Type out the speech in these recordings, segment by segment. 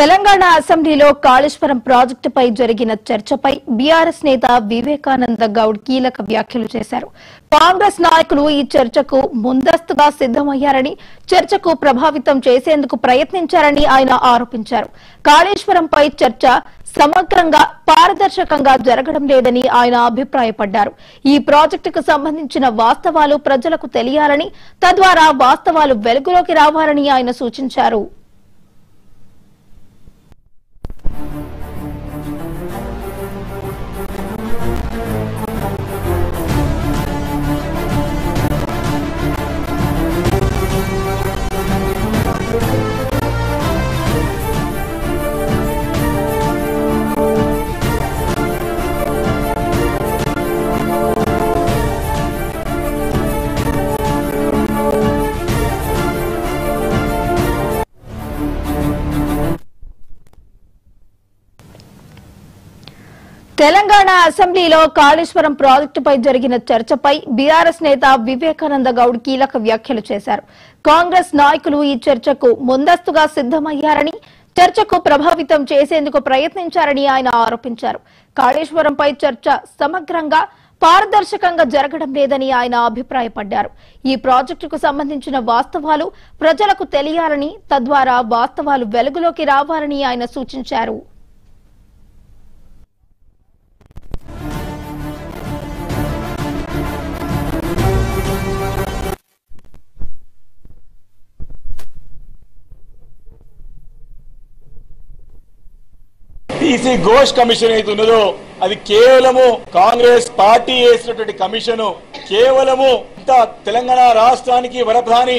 తెలంగాణ అసెంబ్లీలో కాళేశ్వరం ప్రాజెక్టుపై జరిగిన చర్చపై బీఆర్ఎస్ నేత వివేకానంద గౌడ్ కీలక వ్యాఖ్యలు చేశారు. కాంగ్రెస్ నాయకులు ఈ చర్చకు ముందస్తుగా సిద్దమయ్యారని, చర్చకు ప్రభావితం చేసేందుకు ప్రయత్నించారని ఆయన ఆరోపించారు. కాళేశ్వరంపై చర్చ సమగ్రంగా, పారదర్శకంగా జరగడం లేదని ఆయన అభిప్రాయపడ్డారు. ఈ ప్రాజెక్టుకు సంబంధించిన వాస్తవాలు ప్రజలకు తెలియాలని, తద్వారా వాస్తవాలు వెలుగులోకి రావాలని ఆయన సూచించారు. తెలంగాణ అసెంబ్లీలో కాళేశ్వరం ప్రాజెక్టుపై జరిగిన చర్చపై బీఆర్ఎస్ నేత వివేకానంద గౌడ్ కీలక వ్యాఖ్యలు చేశారు. కాంగ్రెస్ నాయకులు ఈ చర్చకు ముందస్తుగా సిద్దమయ్యారని, చర్చకు ప్రభావితం చేసేందుకు ప్రయత్నించారని ఆయన ఆరోపించారు. కాళేశ్వరంపై చర్చ సమగ్రంగా, పారదర్శకంగా జరగడం లేదని ఆయన అభిప్రాయపడ్డారు. ఈ ప్రాజెక్టుకు సంబంధించిన వాస్తవాలు ప్రజలకు తెలియాలని, తద్వారా వాస్తవాలు వెలుగులోకి రావాలని ఆయన సూచించారు. ఈసీ ఘోష్ కమిషన్ అయితే ఉన్నదో అది కేవలము కాంగ్రెస్ పార్టీ వేసినటువంటి కమిషను. కేవలము తెలంగాణ రాష్ట్రానికి వరప్రధాని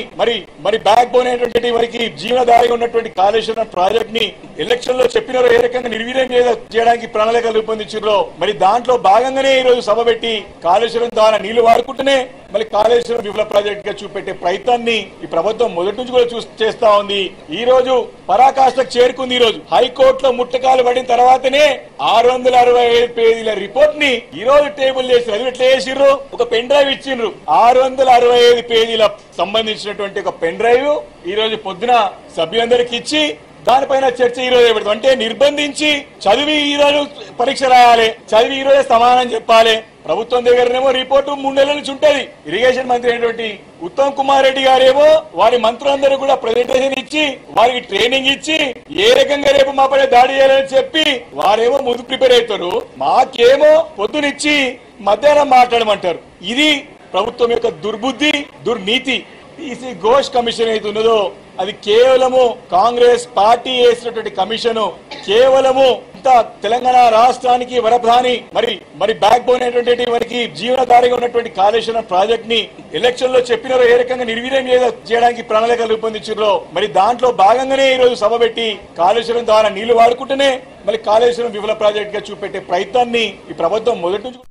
మరి బ్యాక్ బోన్ అయినటువంటి వారికి జీవనదారిగా ఉన్నటువంటి కాళేశ్వరం ప్రాజెక్ట్ ని ఎలక్షన్ లో చెప్పినారో ఏ రకంగా నిర్వీర్యం చేయడానికి ప్రణాళిక రూపొందించారో మరి దాంట్లో భాగంగానే ఈ రోజు సభ పెట్టి కాళేశ్వరం ద్వారా నీళ్లు వాడుకుంటూనే మరి కాళేశ్వరం విఫల ప్రాజెక్ట్ గా చూపెట్టే ప్రయత్నాన్ని ఈ ప్రభుత్వం మొదటి నుంచి కూడా చేస్తా ఉంది. ఈ రోజు పరాకాష్ఠకు చేరుకుంది. ఈ రోజు హైకోర్టులో ముట్టకాలు పడిన తర్వాతనే 665 పేజీల రిపోర్ట్ ని ఈ రోజు టేబుల్ చేసి అది ఎట్లా చేసిర్రు, ఒక పెన్ డ్రైవ్ ఇచ్చిండ్రు. 665 పేజీల సంబంధించినటువంటి ఒక పెన్ డ్రైవ్ ఈ రోజు పొద్దున సభ్యులందరికీ ఇచ్చి దానిపైన చర్చ ఈ రోజు పెడతాం. అంటే నిర్బంధించి చదివి ఈ రోజు పరీక్ష రాయాలి, చదివి ఈ రోజు సమాధానం చెప్పాలి. ప్రభుత్వం దగ్గరనేమో రిపోర్టు 3 నెలల నుంచి ఉంటది. ఇరిగేషన్ మంత్రి అయినటువంటి ఉత్తమ్ కుమార్ రెడ్డి గారేమో వారి మంత్రులందరూ కూడా ప్రెజెంటేషన్ ఇచ్చి వారికి ట్రైనింగ్ ఇచ్చి ఏ రకంగా రేపు మాపడే దాడి చేయాలని చెప్పి వారేమో ముందు ప్రిపేర్ అవుతారు. మాకేమో పొద్దునిచ్చి మధ్యాహ్నం మాట్లాడమంటారు. ఇది ప్రభుత్వం యొక్క దుర్బుద్ధి, దుర్నీతి. ఈసీ ఘోష్ కమిషన్ అయితే ఉన్నదో అది కేవలము కాంగ్రెస్ పార్టీ వేసినటువంటి కమిషను. కేవలము తెలంగాణ రాష్ట్రానికి వరప్రధాని మరి బ్యాక్ బోన్ అయినటువంటి వారికి జీవనదారిగా ఉన్నటువంటి కాళేశ్వరం ప్రాజెక్ట్ ని ఎలక్షన్ లో చెప్పినారో ఏ రకంగా నిర్వీర్యం చేయడానికి ప్రణాళిక రూపొందించారో మరి దాంట్లో భాగంగానే ఈ రోజు సభ పెట్టి కాళేశ్వరం ద్వారా నీళ్లు వాడుకుంటూనే మరి కాళేశ్వరం విఫల ప్రాజెక్ట్ గా చూపెట్టే ప్రయత్నాన్ని ఈ ప్రభుత్వం మొదటి నుంచి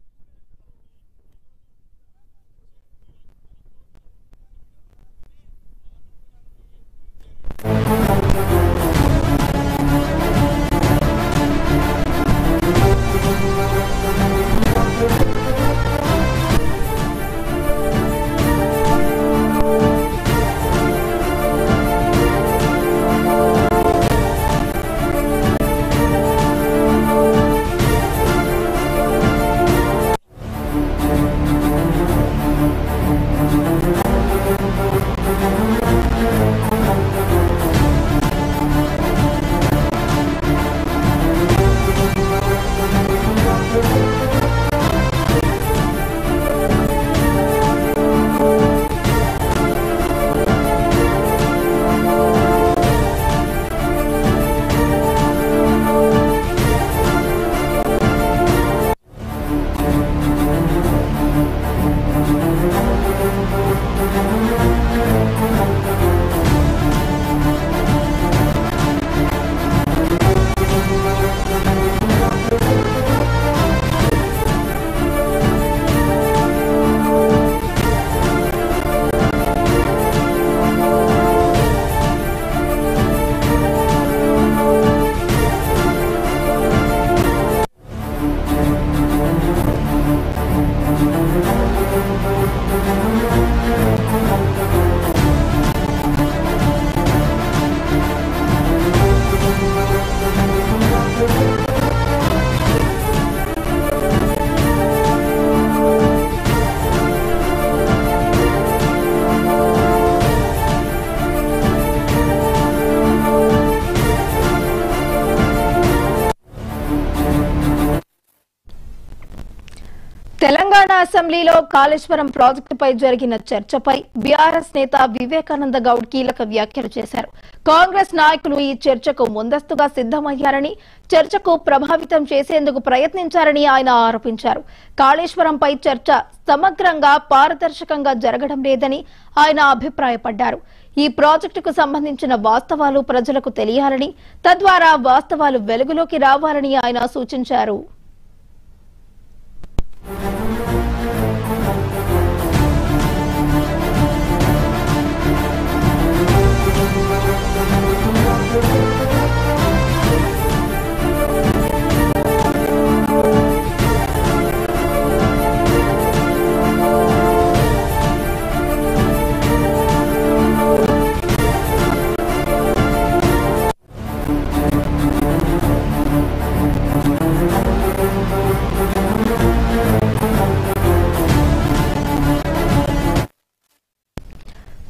తెలంగాణ అసెంబ్లీలో కాళేశ్వరం ప్రాజెక్టుపై జరిగిన చర్చపై బీఆర్ఎస్ నేత వివేకానంద గౌడ్ కీలక వ్యాఖ్యలు చేశారు. కాంగ్రెస్ నాయకులు ఈ చర్చకు ముందస్తుగా సిద్దమయ్యారని, చర్చకు ప్రభావితం చేసేందుకు ప్రయత్నించారని ఆయన ఆరోపించారు. కాళేశ్వరంపై చర్చ సమగ్రంగా, పారదర్శకంగా జరగడం లేదని ఆయన అభిప్రాయపడ్డారు. ఈ ప్రాజెక్టుకు సంబంధించిన వాస్తవాలు ప్రజలకు తెలియాలని, తద్వారా వాస్తవాలు వెలుగులోకి రావాలని ఆయన సూచించారు.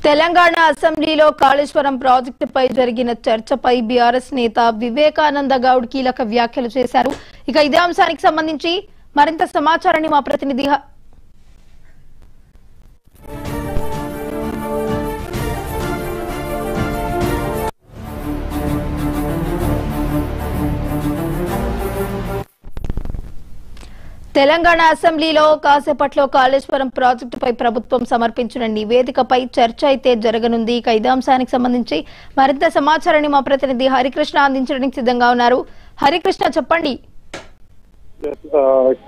తెలంగాణ అసెంబ్లీలో కాళేశ్వరం ప్రాజెక్టుపై జరిగిన చర్చపై బీఆర్ఎస్ నేత వివేకానంద గౌడ్ కీలక వ్యాఖ్యలు చేశారు. ఇక ఇదే అంశానికి సంబంధించి మరింత సమాచారాన్ని మా ప్రతినిధి తెలంగాణ అసెంబ్లీలో కాసేపట్లో కాళేశ్వరం ప్రాజెక్టుపై ప్రభుత్వం సమర్పించిన నివేదికపై చర్చ అయితే జరగనుంది. ఇక ఇదే అంశానికి సంబంధించి మరింత సమాచారాన్ని మా ప్రతినిధి హరికృష్ణ అందించడానికి సిద్ధంగా ఉన్నారు. హరికృష్ణ, చెప్పండి.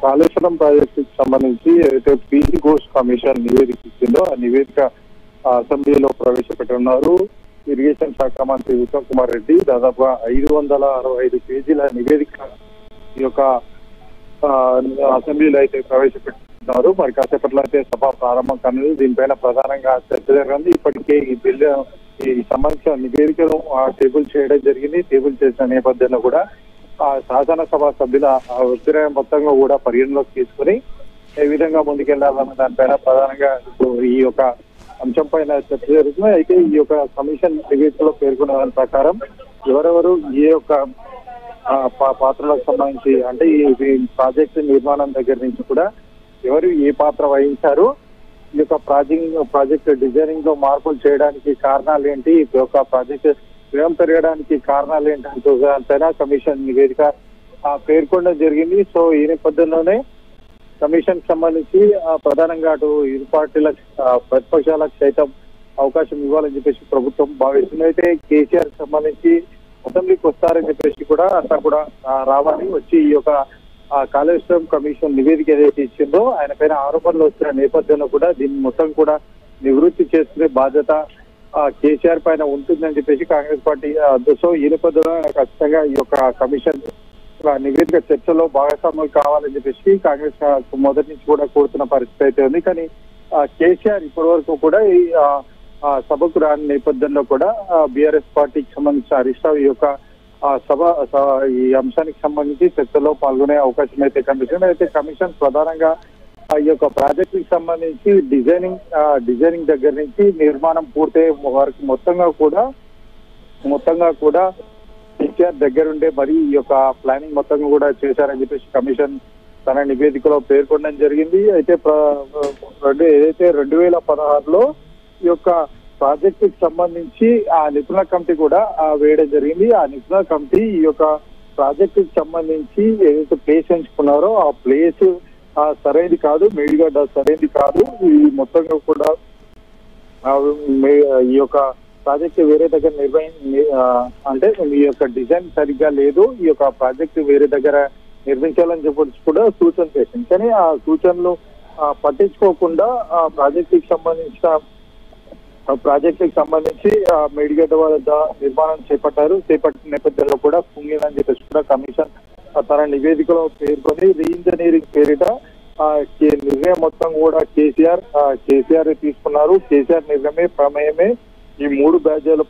కాళేశ్వరం ప్రాజెక్టుకి సంబంధించి ఏదైతే పీసీ ఘోష్ కమిషన్ నివేదిక ఇచ్చిందో ఆ నివేదిక అసెంబ్లీలో ప్రవేశపెట్టున్నారు. ఇరిగేషన్ శాఖ మంత్రి ఉత్తమ్ కుమార్ రెడ్డి దాదాపుగా 565 పేజీల నివేదిక ఈ యొక్క అసెంబ్లీలో అయితే ప్రవేశపెట్టుతున్నారు. మరి కాసేపట్లో అయితే సభ ప్రారంభం కానుంది. దీనిపైన ప్రధానంగా చర్చ జరిగింది. ఇప్పటికే ఈ బిల్లు ఈ సంబంధించిన నివేదికను టేబుల్ చేయడం జరిగింది. టేబుల్ చేసిన నేపథ్యంలో కూడా శాసనసభ సభ్యుల అభిప్రాయం మొత్తంగా కూడా పరిగణలోకి తీసుకుని ఏ విధంగా ముందుకెళ్లాలన్న దానిపైన ప్రధానంగా ఈ యొక్క అంశం పైన చర్చ జరుగుతుంది. అయితే ఈ యొక్క కమిషన్ నివేదికలో పేర్కొన్న దాని ప్రకారం ఎవరెవరు ఏ యొక్క పాత్రలకు సంబంధించి అంటే ఈ ప్రాజెక్టు నిర్మాణం దగ్గర నుంచి కూడా ఎవరు ఏ పాత్ర వహించారు, ఈ యొక్క ప్రాజెక్ట్ డిజైనింగ్ లో మార్పులు చేయడానికి కారణాలు ఏంటి, ఈ యొక్క ప్రాజెక్ట్ వ్యయం పెరగడానికి కారణాలు ఏంటి అంతేనా కమిషన్ నివేదిక పేర్కొనడం జరిగింది. సో ఈ నేపథ్యంలోనే కమిషన్ సంబంధించి ప్రధానంగా అటు ఇరు పార్టీలకు ప్రతిపక్షాలకు సైతం అవకాశం ఇవ్వాలని చెప్పేసి ప్రభుత్వం భావిస్తుంది. అయితే కేసీఆర్ సంబంధించి అసెంబ్లీకి వస్తారని చెప్పేసి కూడా అంతా కూడా రావాలి, వచ్చి ఈ యొక్క కాళేశ్వరం కమిషన్ నివేదిక ఏదైతే ఇచ్చిందో ఆయన పైన ఆరోపణలు వచ్చిన నేపథ్యంలో కూడా దీన్ని మొత్తం కూడా నివృత్తి చేసుకునే బాధ్యత కేసీఆర్ పైన ఉంటుందని చెప్పేసి కాంగ్రెస్ పార్టీ. సో ఈ నేపథ్యంలో ఖచ్చితంగా ఈ యొక్క కమిషన్ నివేదిక చర్చలో భాగస్వాములు కావాలని చెప్పేసి కాంగ్రెస్ మొదటి నుంచి కూడా కోరుతున్న పరిస్థితి అయితే ఉంది. కానీ కేసీఆర్ ఇప్పటి వరకు కూడా ఈ సభకు రాని నేపథ్యంలో కూడా బీఆర్ఎస్ పార్టీకి సంబంధించిన హరీష్ రావు ఈ యొక్క ఈ అంశానికి సంబంధించి చర్చలో పాల్గొనే అవకాశం అయితే కనిపిస్తుంది. అయితే కమిషన్ ప్రధానంగా ఈ యొక్క ప్రాజెక్టుకి సంబంధించి డిజైనింగ్ దగ్గర నుంచి నిర్మాణం పూర్తయ్యే వరకు మొత్తంగా కూడా కేసీఆర్ దగ్గరుండే మరి ఈ యొక్క ప్లానింగ్ మొత్తంగా కూడా చేశారని చెప్పేసి కమిషన్ తన నివేదికలో పేర్కొనడం జరిగింది. అయితే ఏదైతే 2016లో ఈ యొక్క ప్రాజెక్ట్ కి సంబంధించి ఆ నిపుణుల కమిటీ కూడా వేయడం జరిగింది. ఆ నిపుణుల కమిటీ ఈ యొక్క ప్రాజెక్ట్ కి సంబంధించి ఏదైతే ప్లేస్ ఎంచుకున్నారో ఆ ప్లేస్ సరైనది కాదు, మేడిగడ్డ సరైనది కాదు, ఈ మొత్తంగా కూడా ఈ యొక్క ప్రాజెక్ట్ వేరే దగ్గర అంటే ఈ యొక్క డిజైన్ సరిగ్గా లేదు, ఈ యొక్క ప్రాజెక్ట్ వేరే దగ్గర నిర్మించాలని చెప్పి కూడా సూచన చేసింది. కానీ ఆ సూచనలు పట్టించుకోకుండా ఆ ప్రాజెక్టుకి సంబంధించి మేడిగడ్డ వద్ద నిర్మాణం చేపట్టిన నేపథ్యంలో కూడా కుంగిలని చెప్పేసి కూడా కమిషన్ తన నివేదికలో పేర్కొని రీఇంజనీరింగ్ పేరిట నిర్ణయం మొత్తం కూడా కేసీఆర్ తీసుకున్నారు. కేసీఆర్ నిర్ణయమే ప్రమేయమే ఈ 3 బ్యాడ్జీల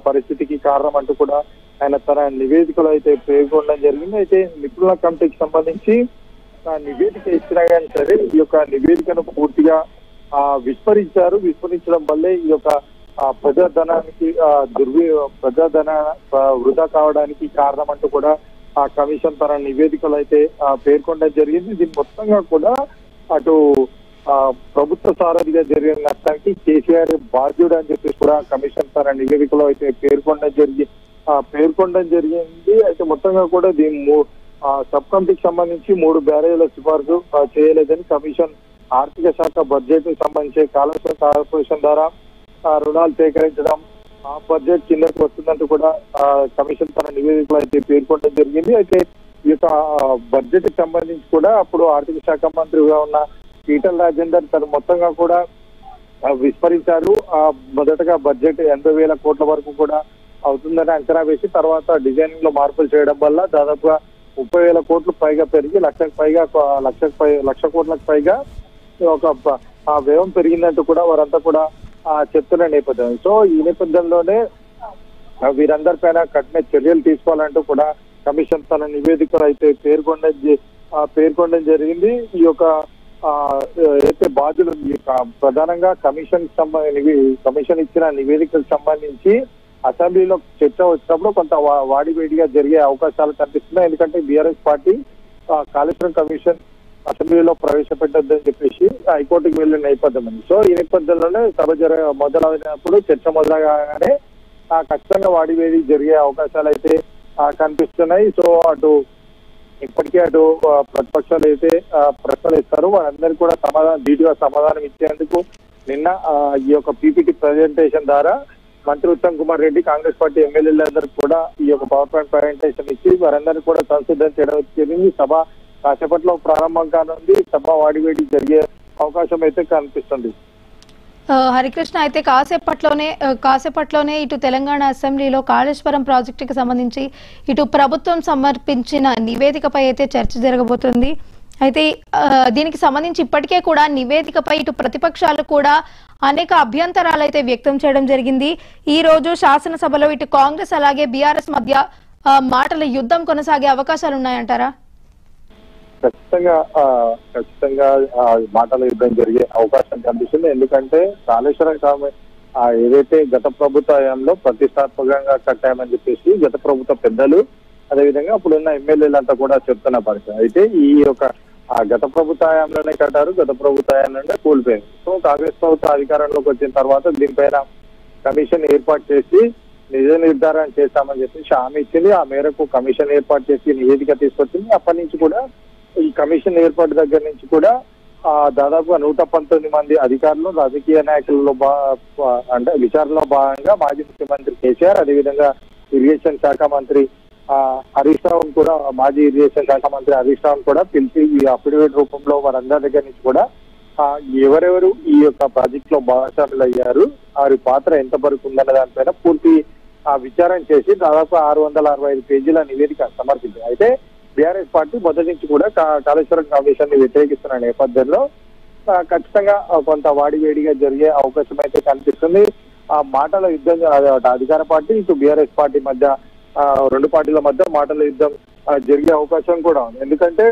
పరిస్థితికి కారణం అంటూ కూడా ఆయన తన నివేదికలో అయితే పేర్కొనడం జరిగింది. అయితే నిపుణుల కమిటీకి సంబంధించి నివేదిక ఇచ్చినా కానీ సరే ఈ యొక్క నివేదికను పూర్తిగా విస్మరించడం వల్లే ఈ యొక్క ప్రజాధనానికి ప్రజాధన వృధా కావడానికి కారణం అంటూ కూడా ఆ కమిషన్ తన నివేదికలు అయితే పేర్కొనడం జరిగింది. దీని మొత్తంగా కూడా అటు ప్రభుత్వ సారథిగా జరిగిన నష్టానికి కేసీఆర్ బాధ్యుడు అని చెప్పేసి కూడా కమిషన్ తన నివేదికలో అయితే పేర్కొనడం జరిగింది. అయితే మొత్తంగా కూడా దీని సబ్ కమిటీకి సంబంధించి 3 బ్యారేజ్ల సిఫార్సు చేయలేదని కమిషన్ ఆర్థిక శాఖ బడ్జెట్ కి సంబంధించి కాళేశ్వరం కార్పొరేషన్ ద్వారా రుణాలు సేకరించడం ఆ బడ్జెట్ కిందకు వస్తుందంటూ కూడా కమిషన్ తన నివేదికలో అయితే పేర్కొనడం జరిగింది. అయితే ఈ యొక్క బడ్జెట్ కి సంబంధించి కూడా అప్పుడు ఆర్థిక శాఖ మంత్రిగా ఉన్న ఈటల రాజేందర్ తను మొత్తంగా కూడా విస్మరించారు. మొదటగా బడ్జెట్ 80,000 కోట్ల వరకు కూడా అవుతుందని అంచనా వేసి తర్వాత డిజైనింగ్ లో మార్పులు చేయడం వల్ల దాదాపుగా 30,000 కోట్లు పైగా పెరిగి లక్ష కోట్లకు పైగా ఒక వ్యయం పెరిగిందంటూ కూడా వారంతా కూడా చెప్తున్న నేపథ్యం. సో ఈ నేపథ్యంలోనే వీరందరిపైన కఠిన చర్యలు తీసుకోవాలంటూ కూడా కమిషన్ తన నివేదికలు అయితే పేర్కొనడం జరిగింది. ఈ యొక్క అయితే బాధ్యులు ప్రధానంగా కమిషన్ ఇచ్చిన నివేదికలకు సంబంధించి అసెంబ్లీలో చర్చ వచ్చినప్పుడు కొంత వాడివేడిగా జరిగే అవకాశాలు కనిపిస్తున్నాయి. ఎందుకంటే బీఆర్ఎస్ పార్టీ కాళేశ్వరం కమిషన్ అసెంబ్లీలో ప్రవేశపెట్టొద్దని చెప్పేసి హైకోర్టుకు వెళ్లిన నేపథ్యం ఉంది. సో ఈ నేపథ్యంలోనే సభ మొదలైనప్పుడు చర్చ మొదలగానే ఖచ్చితంగా వాడివేడి జరిగే అవకాశాలు అయితే కనిపిస్తున్నాయి. సో ఇప్పటికే ప్రతిపక్షాలు అయితే ప్రశ్నలు ఇస్తారు, వారందరికీ కూడా ధీటుగా సమాధానం ఇచ్చేందుకు నిన్న ఈ యొక్క పీపీటీ ప్రజెంటేషన్ ద్వారా మంత్రి ఉత్తమ్ కుమార్ రెడ్డి కాంగ్రెస్ పార్టీ ఎమ్మెల్యేలందరికీ కూడా ఈ యొక్క పవర్ పాయింట్ ప్రజెంటేషన్ ఇచ్చి వారందరికీ కూడా సంసిద్ధం చేయడం జరిగింది. సభ కాసేపట్లో ప్రారంభం కానుంది. సభ వాడివేడి జరిగే అవకాశం అయితే కనిపిస్తుంది. హరికృష్ణ, అయితే కాసేపట్లోనే ఇటు తెలంగాణ అసెంబ్లీలో కాళేశ్వరం ప్రాజెక్టుకి సంబంధించి ఇటు ప్రభుత్వం సమర్పించిన నివేదికపై అయితే చర్చ జరగబోతుంది. అయితే దీనికి సంబంధించి ఇప్పటికే కూడా నివేదికపై ఇటు ప్రతిపక్షాలు కూడా అనేక అభ్యంతరాలు అయితే వ్యక్తం చేయడం జరిగింది. ఈ రోజు శాసనసభలో ఇటు కాంగ్రెస్ అలాగే బీఆర్ఎస్ మధ్య మాటల యుద్ధం కొనసాగే అవకాశాలు ఉన్నాయంటారా? ఖచ్చితంగా మాటల యుద్ధం జరిగే అవకాశం కనిపిస్తుంది. ఎందుకంటే కాళేశ్వరం ఏదైతే గత ప్రభుత్వ హయాంలో ప్రతిష్టాత్మకంగా కట్టామని చెప్పేసి గత ప్రభుత్వ పెద్దలు అదేవిధంగా అప్పుడున్న ఎమ్మెల్యేలంతా కూడా చెప్తున్న పరిస్థితి. అయితే ఈ యొక్క గత ప్రభుత్వ హయాంలోనే కట్టారు, గత ప్రభుత్వ హయాంలోనే కూలిపోయింది. సో కాంగ్రెస్ ప్రభుత్వం అధికారంలోకి వచ్చిన తర్వాత దీనిపైన కమిషన్ ఏర్పాటు చేసి నిజ నిర్ధారణ చేస్తామని చెప్పేసి హామీ ఇచ్చింది. ఆ మేరకు కమిషన్ ఏర్పాటు చేసి నివేదిక తీసుకొచ్చింది. అప్పటి నుంచి కూడా ఈ కమిషన్ ఏర్పాటు దగ్గర నుంచి కూడా దాదాపుగా 119 మంది అధికారులు రాజకీయ నాయకులలో అంటే విచారణలో భాగంగా మాజీ ముఖ్యమంత్రి కేసీఆర్ అదేవిధంగా ఇరిగేషన్ శాఖ మంత్రి హరీష్ రావు కూడా మాజీ ఇరిగేషన్ శాఖ మంత్రి హరీష్ రావు కూడా పిలిచి ఈ అఫిడవిట్ రూపంలో వారందరి దగ్గర నుంచి కూడా ఎవరెవరు ఈ యొక్క ప్రాజెక్ట్ లో భాగస్వాములు అయ్యారు, వారి పాత్ర ఎంత వరకు ఉందన్న దానిపైన పూర్తి విచారణ చేసి దాదాపు 665 పేజీల నివేదిక సమర్పించారు. అయితే బీఆర్ఎస్ పార్టీ మొదటి నుంచి కూడా కాళేశ్వరం కమిషన్ ని వ్యతిరేకిస్తున్న నేపథ్యంలో ఖచ్చితంగా కొంత వాడివేడిగా జరిగే అవకాశం అయితే కనిపిస్తుంది. ఆ మాటల యుద్ధం అధికార పార్టీ ఇటు బీఆర్ఎస్ పార్టీ మధ్య 2 పార్టీల మధ్య మాటల యుద్ధం జరిగే అవకాశం కూడా ఉంది. ఎందుకంటే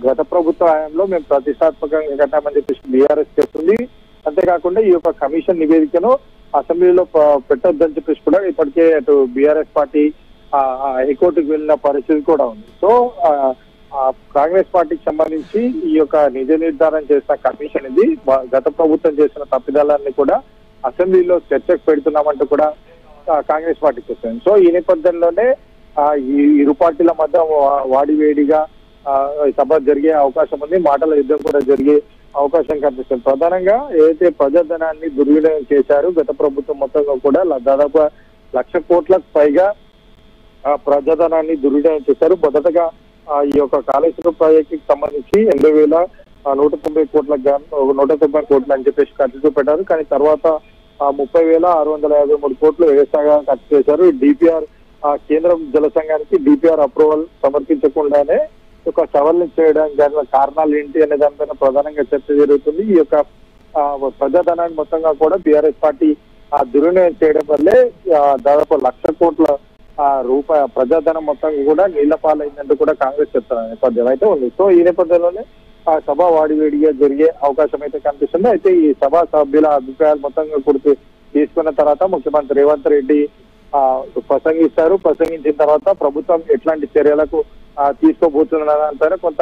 గత ప్రభుత్వ హయాంలో మేము ప్రతిష్టాత్మకంగా కట్టామని చెప్పేసి బీఆర్ఎస్ చెప్తుంది. అంతేకాకుండా ఈ యొక్క కమిషన్ నివేదికను అసెంబ్లీలో పెట్టొద్దని చెప్పేసి కూడా ఇప్పటికే అటు బీఆర్ఎస్ పార్టీ హైకోర్టుకు వెళ్ళిన పరిస్థితి కూడా ఉంది. సో కాంగ్రెస్ పార్టీకి సంబంధించి ఈ యొక్క నిజ నిర్ధారణ చేసిన కమిషన్ ఇది గత ప్రభుత్వం చేసిన తప్పిదాలన్నీ కూడా అసెంబ్లీలో చర్చకు పెడుతున్నామంటూ కూడా కాంగ్రెస్ పార్టీ చెప్తుంది. సో ఈ నేపథ్యంలోనే ఈ ఇరు పార్టీల మధ్య వాడివేడిగా సభ జరిగే అవకాశం ఉంది. మాటల యుద్ధం కూడా జరిగే అవకాశం కనిపిస్తుంది. ప్రధానంగా ఏదైతే ప్రజాధనాన్ని దుర్వినియోగం చేశారు గత ప్రభుత్వం మొత్తంగా కూడా దాదాపు 1,00,000 కోట్లకు పైగా ప్రజాధనాన్ని దుర్వినియోగం చేశారు. మొదటగా ఈ యొక్క కాళేశ్వరం ప్రాజెక్టుకి సంబంధించి 80,190 కోట్ల అని చెప్పేసి ఖర్చు చూపెట్టారు. కానీ తర్వాత 30,653 కోట్లు వ్యవసాయంగా ఖర్చు చేశారు. డిపిఆర్ కేంద్రం జల సంఘానికి డిపిఆర్ అప్రూవల్ సమర్పించకుండానే ఒక సవరణ చేయడానికి గల కారణాలు ఏంటి అనే దానిపైన ప్రధానంగా చర్చ జరుగుతుంది. ఈ యొక్క ప్రజాధనాన్ని మొత్తంగా కూడా బీఆర్ఎస్ పార్టీ దుర్వినియోగం చేయడం వల్లే దాదాపు 1,00,000 కోట్ల ప్రజాధనం మొత్తం కూడా నీళ్ల పాలైందంటూ కూడా కాంగ్రెస్ చెప్తున్న నేపథ్యం అయితే ఉంది. సో ఈ నేపథ్యంలోనే సభ వాడివేడిగా జరిగే అవకాశం అయితే కనిపిస్తుంది. అయితే ఈ సభా సభ్యుల అభిప్రాయాలు మొత్తంగా కూడా తీసుకున్న తర్వాత ముఖ్యమంత్రి రేవంత్ రెడ్డి ప్రసంగిస్తారు. ప్రసంగించిన తర్వాత ప్రభుత్వం ఎట్లాంటి చర్యలకు తీసుకోబోతున్న దానిపైన కొంత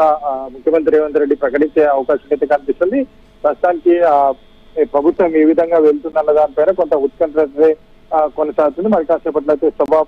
ముఖ్యమంత్రి రేవంత్ రెడ్డి ప్రకటించే అవకాశం అయితే కనిపిస్తుంది. ప్రస్తుతానికి ప్రభుత్వం ఏ విధంగా వెళ్తుందన్న దానిపైన కొంత ఉత్కంఠ కొనసాగుతుంది. మరి కాసేపట్లో అయితే సభ